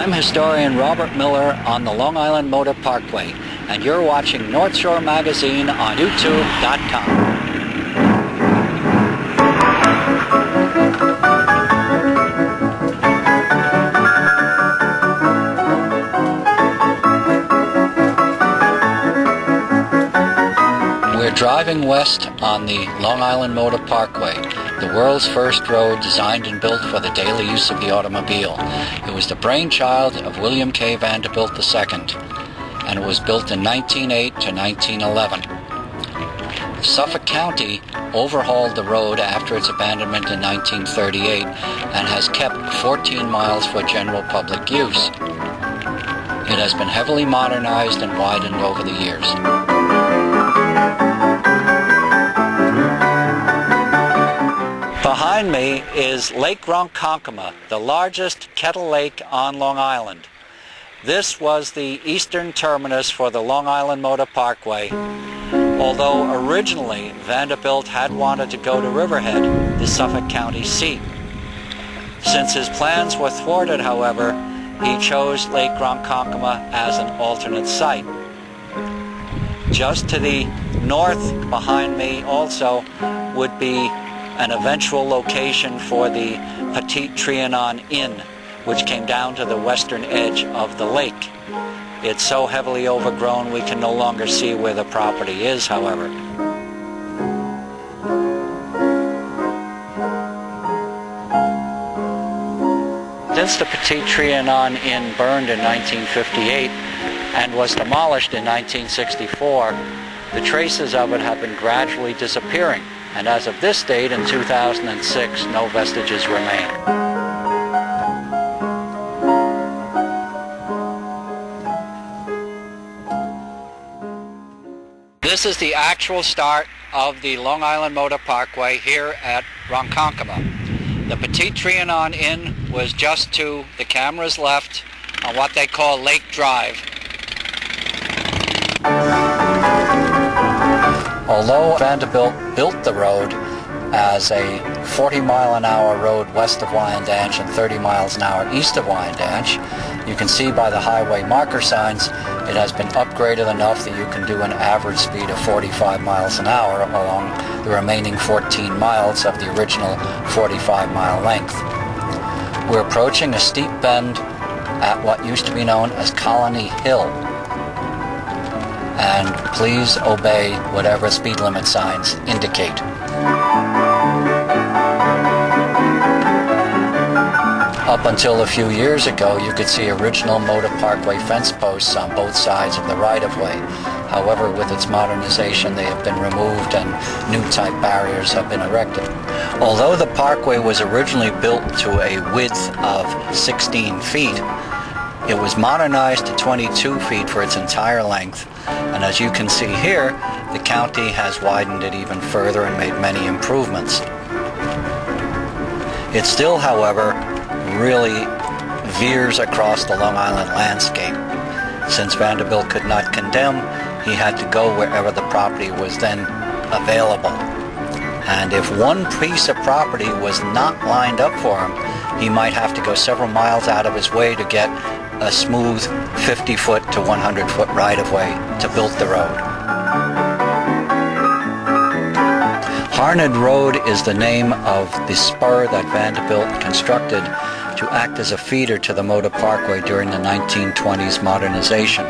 I'm historian Robert Miller on the Long Island Motor Parkway, and you're watching North Shore Magazine on YouTube.com. We're driving west on the Long Island Motor Parkway, the world's first road designed and built for the daily use of the automobile. It was the brainchild of William K. Vanderbilt II, and it was built in 1908 to 1911. Suffolk County overhauled the road after its abandonment in 1938 and has kept 14 miles for general public use. It has been heavily modernized and widened over the years. Behind me is Lake Ronkonkoma, the largest kettle lake on Long Island. This was the eastern terminus for the Long Island Motor Parkway, although originally Vanderbilt had wanted to go to Riverhead, the Suffolk County seat. Since his plans were thwarted, however, he chose Lake Ronkonkoma as an alternate site. Just to the north behind me also would be an eventual location for the Petit Trianon Inn, which came down to the western edge of the lake. It's so heavily overgrown we can no longer see where the property is, however. Since the Petit Trianon Inn burned in 1958 and was demolished in 1964, the traces of it have been gradually disappearing. And as of this date, in 2006, no vestiges remain. This is the actual start of the Long Island Motor Parkway here at Ronkonkoma. The Petit Trianon Inn was just to the camera's left on what they call Lake Drive. Although Vanderbilt built the road as a 40-mile-an-hour road west of Wyandanch and 30 miles an hour east of Wyandanch, you can see by the highway marker signs it has been upgraded enough that you can do an average speed of 45 miles an hour along the remaining 14 miles of the original 45-mile length. We're approaching a steep bend at what used to be known as Colony Hill. And please obey whatever speed limit signs indicate. Up until a few years ago, you could see original motor parkway fence posts on both sides of the right-of-way. However, with its modernization, they have been removed and new type barriers have been erected. Although the parkway was originally built to a width of 16 feet, it was modernized to 22 feet for its entire length, and as you can see here, the county has widened it even further and made many improvements. It still, however, really veers across the Long Island landscape. Since Vanderbilt could not condemn, he had to go wherever the property was then available. And if one piece of property was not lined up for him, he might have to go several miles out of his way to get a smooth 50-foot to 100-foot right-of-way to build the road. Harned Road is the name of the spur that Vanderbilt constructed to act as a feeder to the motor parkway during the 1920s modernization.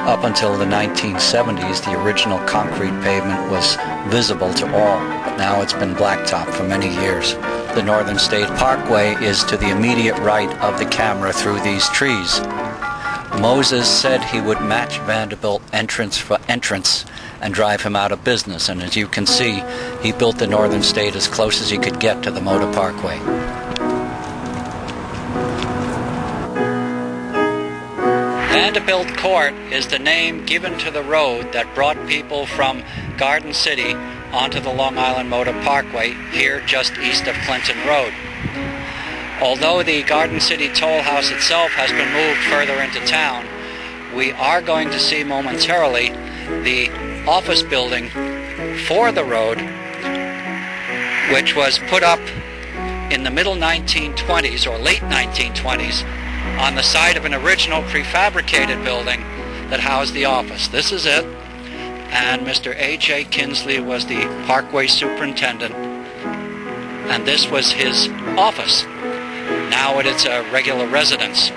Up until the 1970s, the original concrete pavement was visible to all, but now it's been blacktop for many years. The Northern State Parkway is to the immediate right of the camera through these trees. Moses said he would match Vanderbilt entrance for entrance and drive him out of business, and as you can see, he built the Northern State as close as he could get to the motor parkway. Vanderbilt Court is the name given to the road that brought people from Garden City onto the Long Island Motor Parkway here just east of Clinton Road. Although the Garden City toll house itself has been moved further into town, we are going to see momentarily the office building for the road, which was put up in the middle 1920s or late 1920s on the site of an original prefabricated building that housed the office. This is it, and Mr. A.J. Kinsley was the Parkway superintendent, and this was his office. Now it's a regular residence.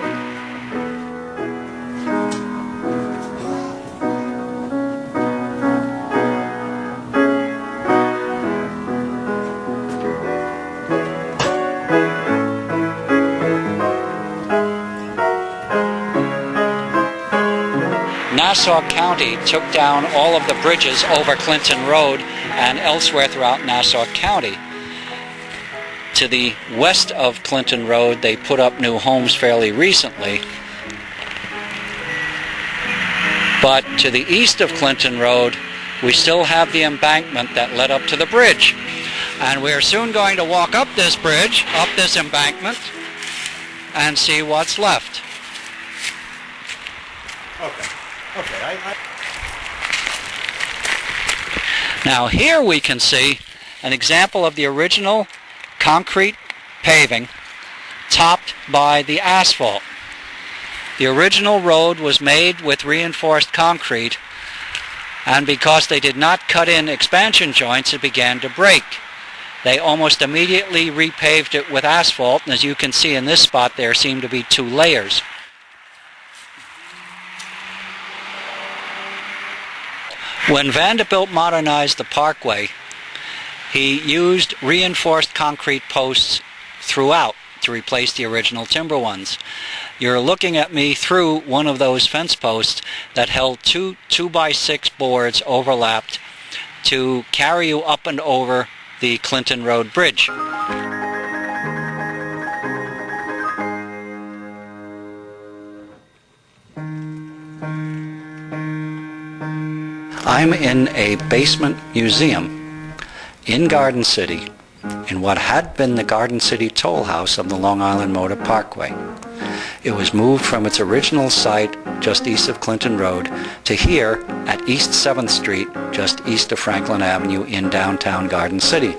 Nassau County took down all of the bridges over Clinton Road and elsewhere throughout Nassau County. To the west of Clinton Road, they put up new homes fairly recently. But to the east of Clinton Road, we still have the embankment that led up to the bridge. And we're soon going to walk up this bridge, up this embankment, and see what's left. Okay. Now here we can see an example of the original concrete paving topped by the asphalt. The original road was made with reinforced concrete, and because they did not cut in expansion joints, it began to break. They almost immediately repaved it with asphalt, and as you can see in this spot, there seem to be 2 layers. When Vanderbilt modernized the Parkway, he used reinforced concrete posts throughout to replace the original timber ones. You're looking at me through one of those fence posts that held 2 2x6 boards overlapped to carry you up and over the Clinton Road Bridge. I'm in a basement museum in Garden City, in what had been the Garden City toll house of the Long Island Motor Parkway. It was moved from its original site just east of Clinton Road to here at East 7th Street, just east of Franklin Avenue in downtown Garden City.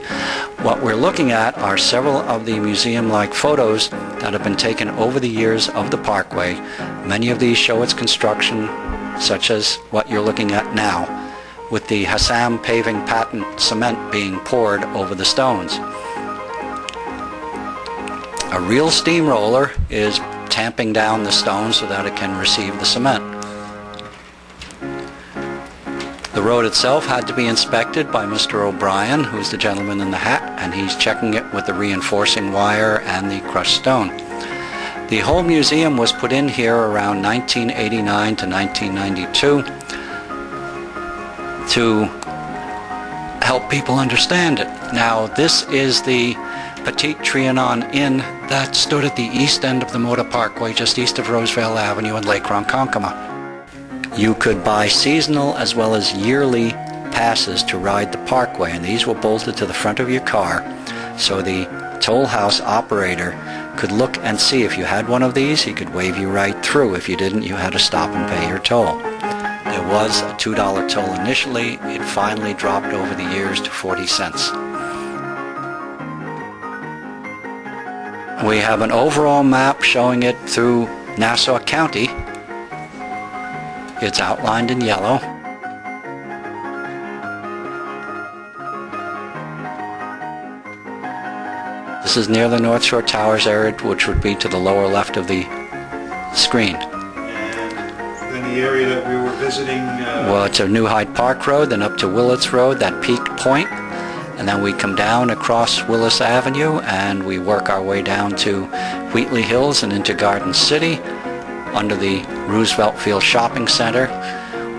What we're looking at are several of the museum-like photos that have been taken over the years of the Parkway. Many of these show its construction, such as what you're looking at now, with the Hassam paving patent cement being poured over the stones. A real steamroller is tamping down the stones so that it can receive the cement. The road itself had to be inspected by Mr. O'Brien, who's the gentleman in the hat, and he's checking it with the reinforcing wire and the crushed stone. The whole museum was put in here around 1989 to 1992 to help people understand it. Now, this is the Petit Trianon Inn that stood at the east end of the Motor Parkway, just east of Roosevelt Avenue and Lake Ronkonkoma. You could buy seasonal as well as yearly passes to ride the Parkway, and these were bolted to the front of your car, so the toll house operator could look and see if you had one of these. He could wave you right through. If you didn't, you had to stop and pay your toll. There was a $2 toll initially. It finally dropped over the years to 40 cents. We have an overall map showing it through Nassau County. It's outlined in yellow. This is near the North Shore Towers area, which would be to the lower left of the screen. And then the area that we were visiting... Well, it's a New Hyde Park Road, then up to Willits Road, that peak point, and then we come down across Willis Avenue, and we work our way down to Wheatley Hills and into Garden City, under the Roosevelt Field Shopping Center,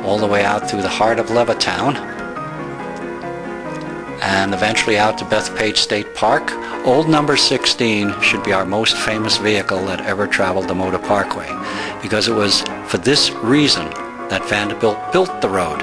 all the way out through the heart of Levittown, and eventually out to Bethpage State Park. Old number 16 should be our most famous vehicle that ever traveled the Motor Parkway, because it was for this reason that Vanderbilt built the road.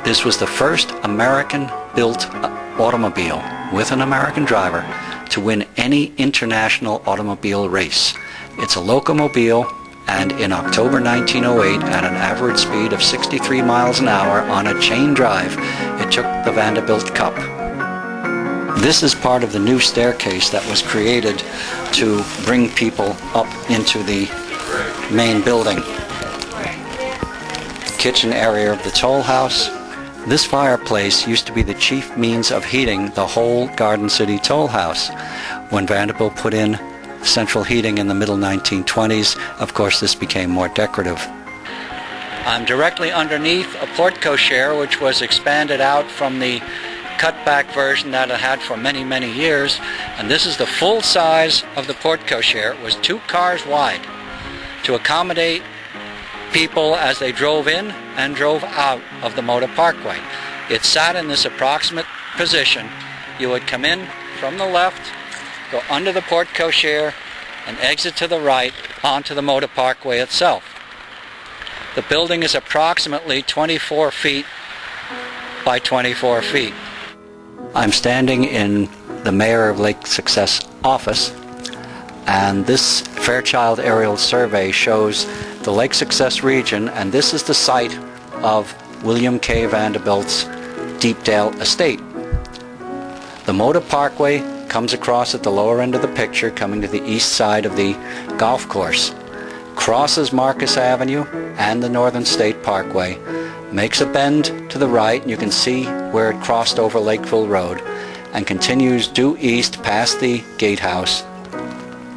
This was the first American-built automobile with an American driver to win any international automobile race. It's a locomobile, and in October 1908, at an average speed of 63 miles an hour on a chain drive, it took the Vanderbilt Cup. This is part of the new staircase that was created to bring people up into the main building. Kitchen area of the toll house. This fireplace used to be the chief means of heating the whole Garden City toll house. When Vanderbilt put in central heating in the middle 1920s, of course this became more decorative. I'm directly underneath a porte-cochere which was expanded out from the cut-back version that it had for many, many years, and this is the full size of the porte-cochere. It was 2 cars wide to accommodate people as they drove in and drove out of the Motor Parkway. It sat in this approximate position. You would come in from the left, go under the porte-cochere, and exit to the right onto the Motor Parkway itself. The building is approximately 24 feet by 24 feet. I'm standing in the Mayor of Lake Success office, and this Fairchild aerial survey shows the Lake Success region, and this is the site of William K. Vanderbilt's Deepdale estate. The Motor Parkway comes across at the lower end of the picture, coming to the east side of the golf course, crosses Marcus Avenue and the Northern State Parkway, makes a bend to the right, and you can see where it crossed over Lakeville Road, and continues due east past the gatehouse,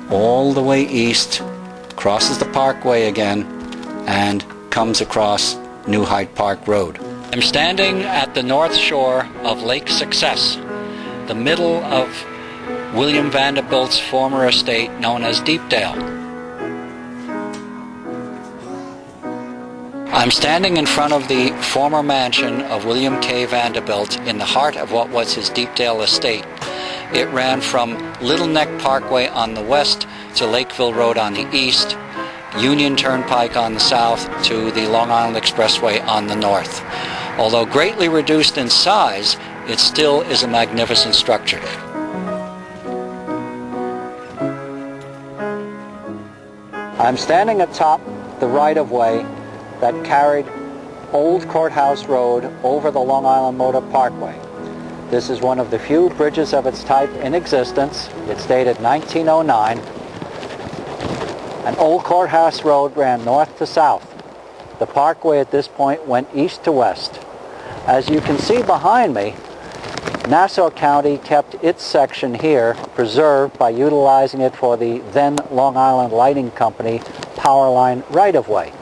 all the way east, crosses the Parkway again, and comes across New Hyde Park Road. I'm standing at the north shore of Lake Success, the middle of William Vanderbilt's former estate known as Deepdale. I'm standing in front of the former mansion of William K. Vanderbilt in the heart of what was his Deepdale estate. It ran from Little Neck Parkway on the west to Lakeville Road on the east, Union Turnpike on the south to the Long Island Expressway on the north. Although greatly reduced in size, it still is a magnificent structure. I'm standing atop the right-of-way that carried Old Courthouse Road over the Long Island Motor Parkway. This is one of the few bridges of its type in existence. It's dated 1909. An Old Courthouse Road ran north to south. The parkway at this point went east to west. As you can see behind me, Nassau County kept its section here preserved by utilizing it for the then Long Island Lighting Company power line right-of-way.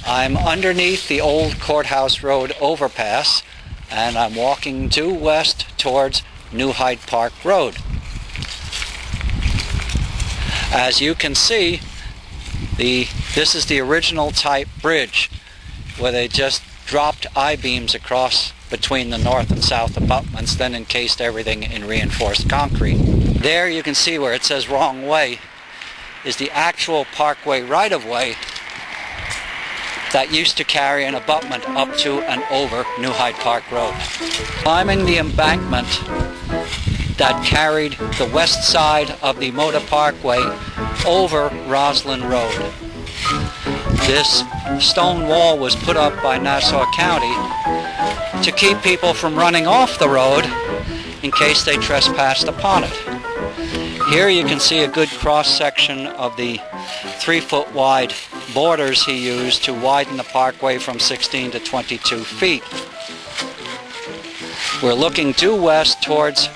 I'm underneath the Old Courthouse Road overpass, and I'm walking due west towards New Hyde Park Road. As you can see, this is the original type bridge where they just dropped I-beams across between the north and south abutments, then encased everything in reinforced concrete. There you can see where it says wrong way is the actual parkway right-of-way that used to carry an abutment up to and over New Hyde Park Road. Climbing the embankment that carried the west side of the Motor Parkway over Roslyn Road. This stone wall was put up by Nassau County to keep people from running off the road in case they trespassed upon it. Here you can see a good cross-section of the 3-foot wide borders he used to widen the parkway from 16 to 22 feet. We're looking due west towards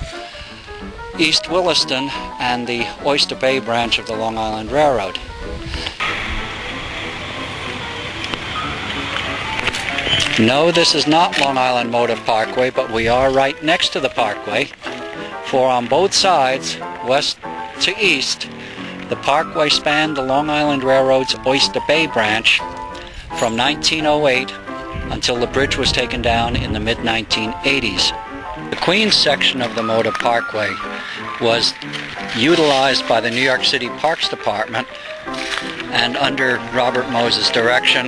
East Williston and the Oyster Bay branch of the Long Island Railroad. No, this is not Long Island Motor Parkway, but we are right next to the parkway, for on both sides, west to east, the parkway spanned the Long Island Railroad's Oyster Bay branch from 1908 until the bridge was taken down in the mid-1980s. The Queens section of the Motor Parkway was utilized by the New York City Parks Department, and under Robert Moses' direction,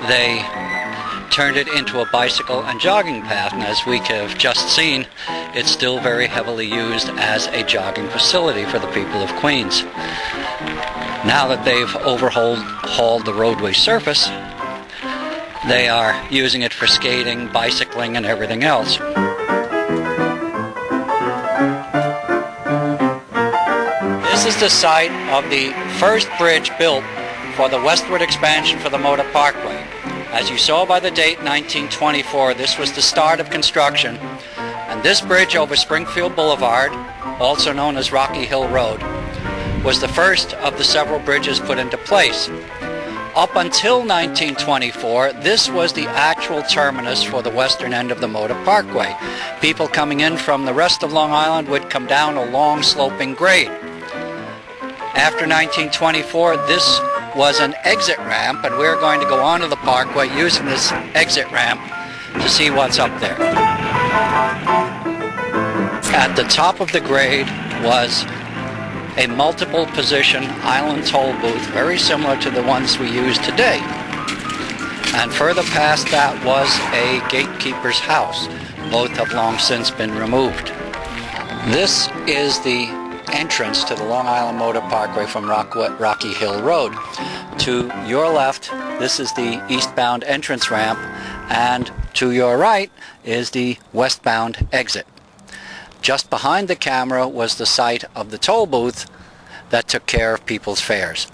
they turned it into a bicycle and jogging path, and as we have just seen, it's still very heavily used as a jogging facility for the people of Queens. Now that they've overhauled the roadway surface, they are using it for skating, bicycling, and everything else. This is the site of the first bridge built for the westward expansion for the Motor Parkway. As you saw by the date 1924, this was the start of construction, and this bridge over Springfield Boulevard, also known as Rocky Hill Road, was the first of the several bridges put into place. Up until 1924, this was the actual terminus for the western end of the Motor Parkway. People coming in from the rest of Long Island would come down a long sloping grade. After 1924, this was an exit ramp, and we're going to go onto the Parkway using this exit ramp to see what's up there. At the top of the grade was a multiple position island toll booth, very similar to the ones we use today. And further past that was a gatekeeper's house. Both have long since been removed. This is the entrance to the Long Island Motor Parkway from Rocky Hill Road. To your left, this is the eastbound entrance ramp, and to your right is the westbound exit. Just behind the camera was the site of the toll booth that took care of people's fares.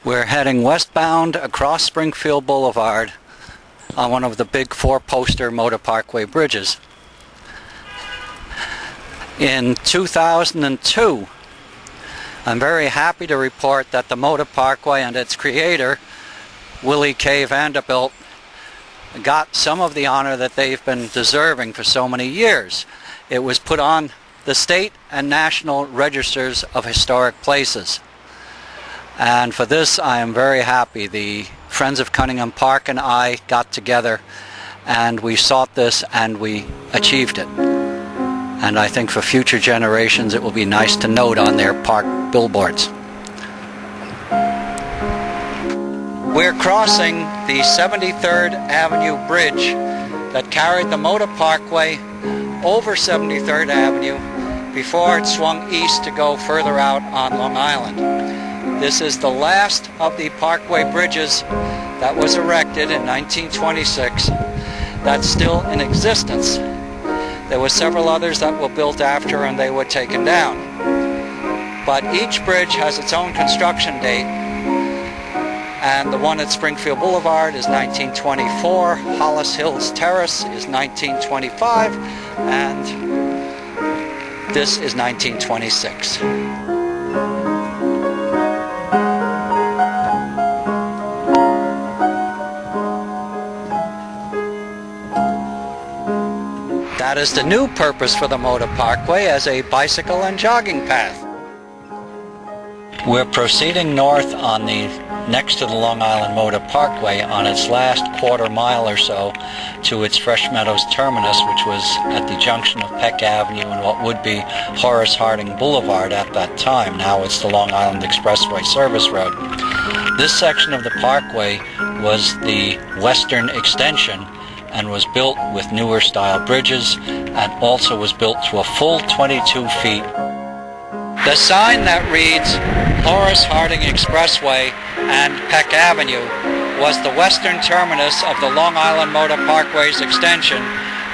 We're heading westbound across Springfield Boulevard on one of the big four-poster Motor Parkway bridges. In 2002, I'm very happy to report that the Motor Parkway and its creator, Willie K. Vanderbilt, got some of the honor that they've been deserving for so many years. It was put on the state and national registers of historic places. And for this I am very happy. The Friends of Cunningham Park and I got together and we sought this and we achieved it. And I think for future generations it will be nice to note on their park billboards. We're crossing the 73rd Avenue Bridge that carried the Motor Parkway over 73rd Avenue before it swung east to go further out on Long Island. This is the last of the Parkway bridges that was erected in 1926 that's still in existence. There were several others that were built after and they were taken down. But each bridge has its own construction date. And the one at Springfield Boulevard is 1924, Hollis Hills Terrace is 1925, and this is 1926. That is the new purpose for the Motor Parkway as a bicycle and jogging path. We're proceeding north on the next to the Long Island Motor Parkway on its last quarter mile or so to its Fresh Meadows terminus, which was at the junction of Peck Avenue and what would be Horace Harding Boulevard at that time. Now it's the Long Island Expressway Service Road. This section of the parkway was the western extension and was built with newer style bridges and also was built to a full 22 feet. The sign that reads Horace Harding Expressway and Peck Avenue was the western terminus of the Long Island Motor Parkway's extension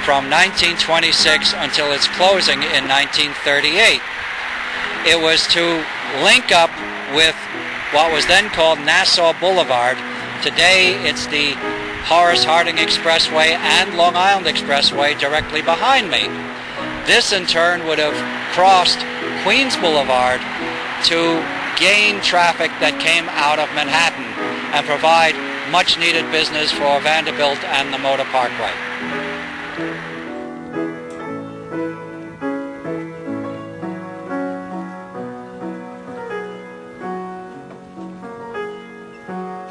from 1926 until its closing in 1938. It was to link up with what was then called Nassau Boulevard. Today it's the Horace Harding Expressway and Long Island Expressway directly behind me. This in turn would have crossed Queens Boulevard to gain traffic that came out of Manhattan and provide much needed business for Vanderbilt and the Motor Parkway.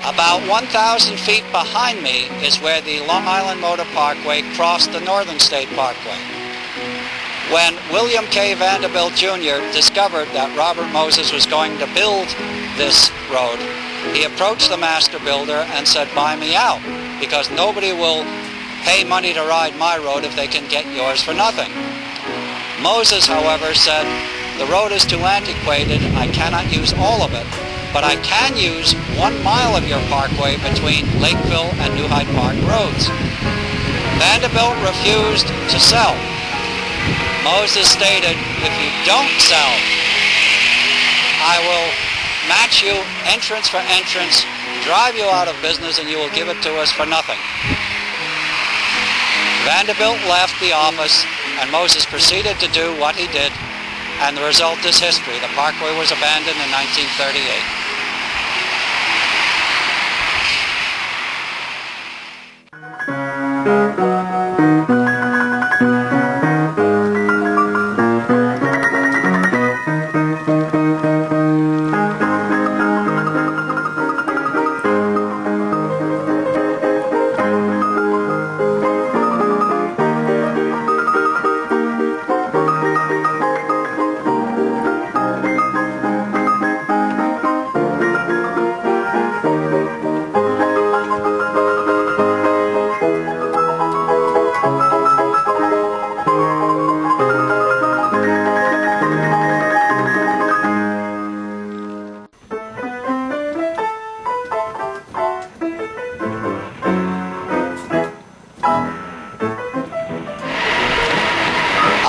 About 1,000 feet behind me is where the Long Island Motor Parkway crossed the Northern State Parkway. When William K. Vanderbilt Jr. discovered that Robert Moses was going to build this road, he approached the master builder and said, "Buy me out, because nobody will pay money to ride my road if they can get yours for nothing." Moses, however, said, "The road is too antiquated, I cannot use all of it, but I can use 1 mile of your parkway between Lakeville and New Hyde Park roads." Vanderbilt refused to sell. Moses stated, if you don't sell, I will match you entrance for entrance, drive you out of business, and you will give it to us for nothing. Vanderbilt left the office, and Moses proceeded to do what he did, and the result is history. The Parkway was abandoned in 1938.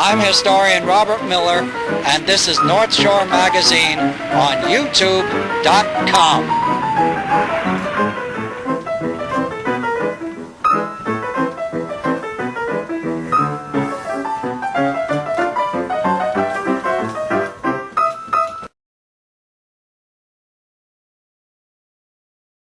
I'm historian Robert Miller, and this is North Shore Magazine on YouTube.com.